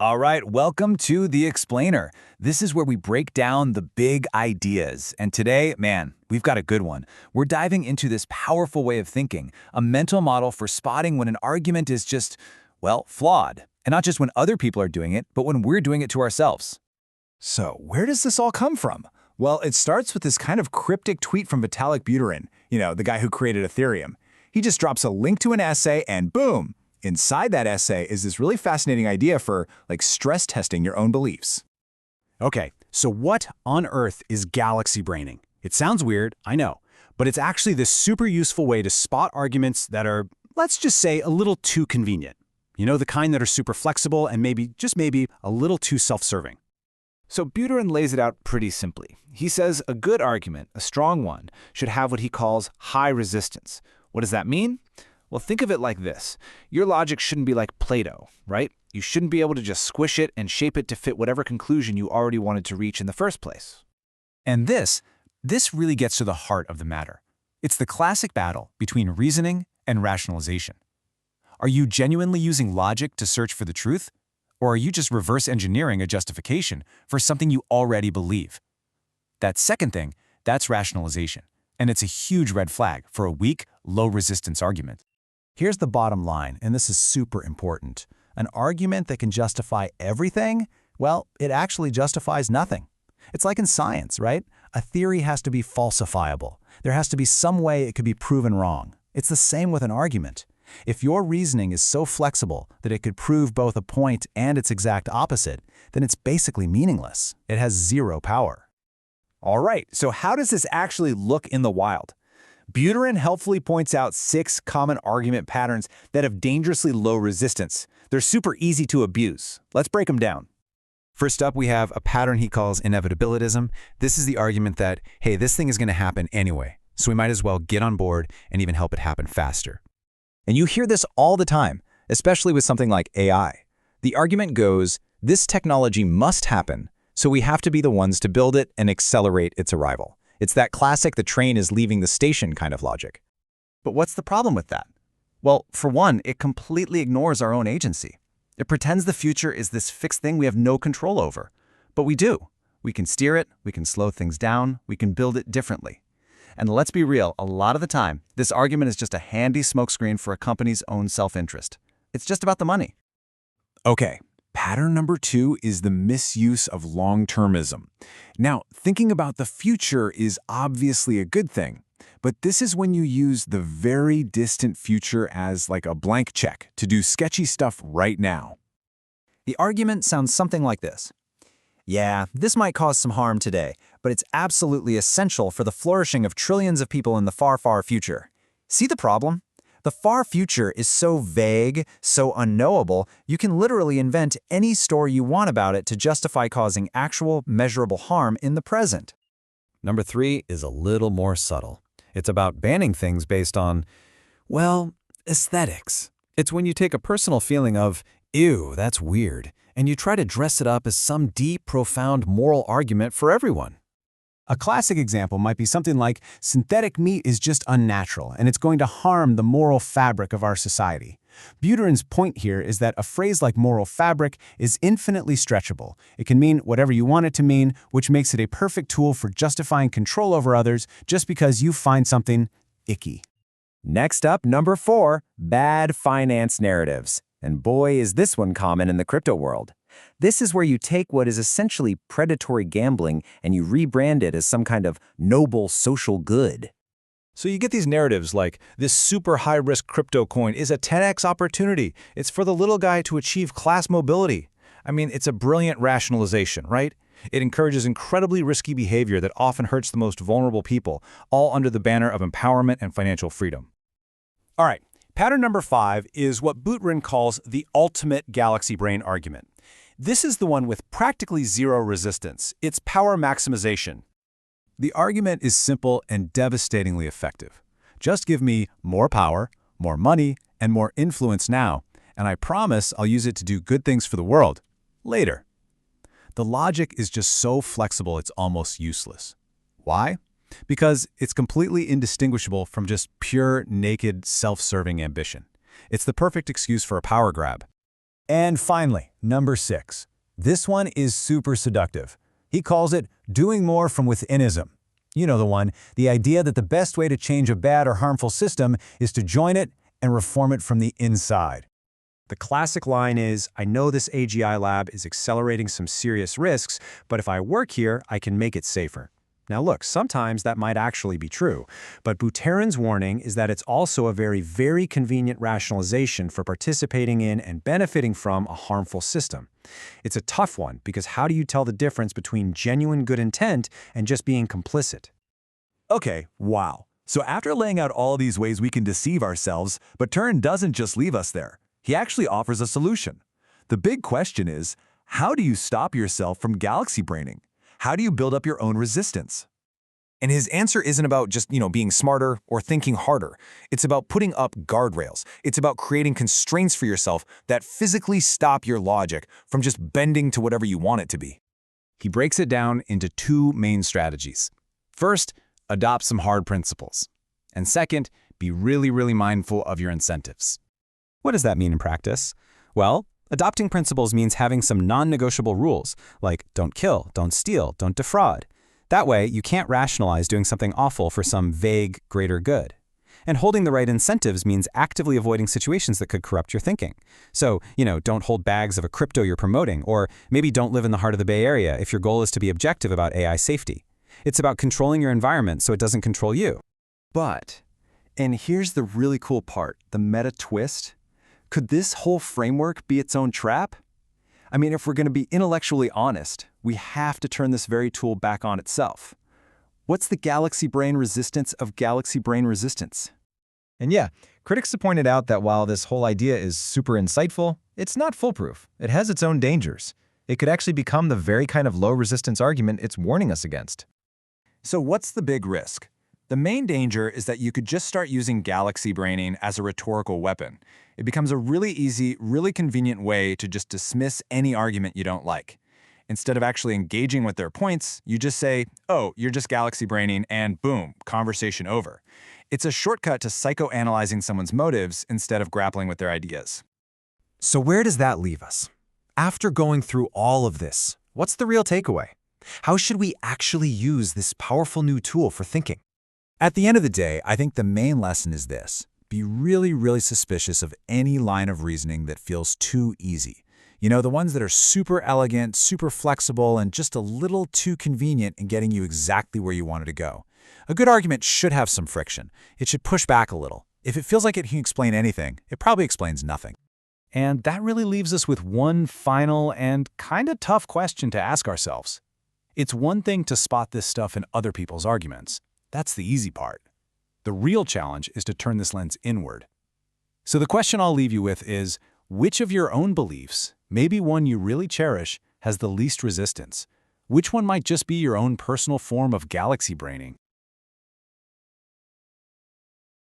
All right, welcome to The Explainer. This is where we break down the big ideas. And today, man, we've got a good one. We're diving into this powerful way of thinking, a mental model for spotting when an argument is just, well, flawed. And not just when other people are doing it, but when we're doing it to ourselves. So, where does this all come from? Well, it starts with this kind of cryptic tweet from Vitalik Buterin, the guy who created Ethereum. He just drops a link to an essay and boom! Inside that essay is this really fascinating idea for, stress testing your own beliefs. Okay, so what on earth is galaxy braining? It sounds weird, I know, but it's actually this super useful way to spot arguments that are, let's just say, a little too convenient. You know, the kind that are super flexible and maybe, just maybe, a little too self-serving. So Buterin lays it out pretty simply. He says a good argument, a strong one, should have what he calls high resistance. What does that mean? Well, think of it like this. Your logic shouldn't be like Play-Doh, right? You shouldn't be able to just squish it and shape it to fit whatever conclusion you already wanted to reach in the first place. And this really gets to the heart of the matter. It's the classic battle between reasoning and rationalization. Are you genuinely using logic to search for the truth? Or are you just reverse engineering a justification for something you already believe? That second thing, that's rationalization. And it's a huge red flag for a weak, low-resistance argument. Here's the bottom line, and this is super important. An argument that can justify everything, well, it actually justifies nothing. It's like in science, right? A theory has to be falsifiable. There has to be some way it could be proven wrong. It's the same with an argument. If your reasoning is so flexible that it could prove both a point and its exact opposite, then it's basically meaningless. It has zero power. All right, so how does this actually look in the wild? Buterin helpfully points out 6 common argument patterns that have dangerously low resistance. They're super easy to abuse. Let's break them down. First up, we have a pattern he calls inevitabilism. This is the argument that, hey, this thing is going to happen anyway, so we might as well get on board and even help it happen faster. And you hear this all the time, especially with something like AI. The argument goes, this technology must happen, so we have to be the ones to build it and accelerate its arrival. It's that classic the train is leaving the station kind of logic. But what's the problem with that? Well, for one, it completely ignores our own agency. It pretends the future is this fixed thing we have no control over. But we do. We can steer it, we can slow things down, we can build it differently. And let's be real, a lot of the time, this argument is just a handy smokescreen for a company's own self-interest. It's just about the money. Okay. Pattern number 2 is the misuse of long-termism. Now, thinking about the future is obviously a good thing, but this is when you use the very distant future as like a blank check to do sketchy stuff right now. The argument sounds something like this. Yeah, this might cause some harm today, but it's absolutely essential for the flourishing of trillions of people in the far, far future. See the problem? The far future is so vague, so unknowable, you can literally invent any story you want about it to justify causing actual, measurable harm in the present. Number 3 is a little more subtle. It's about banning things based on, well, aesthetics. It's when you take a personal feeling of, ew, that's weird, and you try to dress it up as some deep, profound moral argument for everyone. A classic example might be something like, synthetic meat is just unnatural, and it's going to harm the moral fabric of our society. Buterin's point here is that a phrase like moral fabric is infinitely stretchable. It can mean whatever you want it to mean, which makes it a perfect tool for justifying control over others just because you find something icky. Next up, number 4, bad finance narratives. And boy, is this one common in the crypto world. This is where you take what is essentially predatory gambling and you rebrand it as some kind of noble social good. So you get these narratives like, this super high-risk crypto coin is a 10x opportunity. It's for the little guy to achieve class mobility. I mean, it's a brilliant rationalization, right? It encourages incredibly risky behavior that often hurts the most vulnerable people, all under the banner of empowerment and financial freedom. All right, pattern number 5 is what Buterin calls the ultimate galaxy brain argument. This is the one with practically zero resistance. It's power maximization. The argument is simple and devastatingly effective. Just give me more power, more money, and more influence now, and I promise I'll use it to do good things for the world later. The logic is just so flexible it's almost useless. Why? Because it's completely indistinguishable from just pure, naked, self-serving ambition. It's the perfect excuse for a power grab. And finally, number 6. This one is super seductive. He calls it doing more from withinism. You know the one, the idea that the best way to change a bad or harmful system is to join it and reform it from the inside. The classic line is, I know this AGI lab is accelerating some serious risks, but if I work here, I can make it safer. Now look, sometimes that might actually be true, but Buterin's warning is that it's also a very, very convenient rationalization for participating in and benefiting from a harmful system. It's a tough one because how do you tell the difference between genuine good intent and just being complicit? Okay, wow. So after laying out all these ways we can deceive ourselves, Buterin doesn't just leave us there. He actually offers a solution. The big question is, how do you stop yourself from galaxy braining? How do you build up your own resistance? And his answer isn't about just, being smarter or thinking harder. It's about putting up guardrails. It's about creating constraints for yourself that physically stop your logic from just bending to whatever you want it to be. He breaks it down into 2 main strategies. First, adopt some hard principles. And second, be really, really mindful of your incentives. What does that mean in practice? Well, adopting principles means having some non-negotiable rules, like don't kill, don't steal, don't defraud. That way, you can't rationalize doing something awful for some vague, greater good. And holding the right incentives means actively avoiding situations that could corrupt your thinking. So, don't hold bags of a crypto you're promoting, or maybe don't live in the heart of the Bay Area if your goal is to be objective about AI safety. It's about controlling your environment so it doesn't control you. But, and here's the really cool part, the meta twist. Could this whole framework be its own trap? I mean, if we're going to be intellectually honest, we have to turn this very tool back on itself. What's the galaxy brain resistance of galaxy brain resistance? And yeah, critics have pointed out that while this whole idea is super insightful, it's not foolproof. It has its own dangers. It could actually become the very kind of low-resistance argument it's warning us against. So what's the big risk? The main danger is that you could just start using galaxy braining as a rhetorical weapon. It becomes a really easy, really convenient way to just dismiss any argument you don't like. Instead of actually engaging with their points, you just say, oh, you're just galaxy braining, and boom, conversation over. It's a shortcut to psychoanalyzing someone's motives instead of grappling with their ideas. So where does that leave us? After going through all of this, what's the real takeaway? How should we actually use this powerful new tool for thinking? At the end of the day, I think the main lesson is this. Be really, really suspicious of any line of reasoning that feels too easy. The ones that are super elegant, super flexible, and just a little too convenient in getting you exactly where you wanted to go. A good argument should have some friction. It should push back a little. If it feels like it can explain anything, it probably explains nothing. And that really leaves us with one final and kind of tough question to ask ourselves. It's one thing to spot this stuff in other people's arguments. That's the easy part. The real challenge is to turn this lens inward. So the question I'll leave you with is, which of your own beliefs, maybe one you really cherish, has the least resistance? Which one might just be your own personal form of galaxy braining?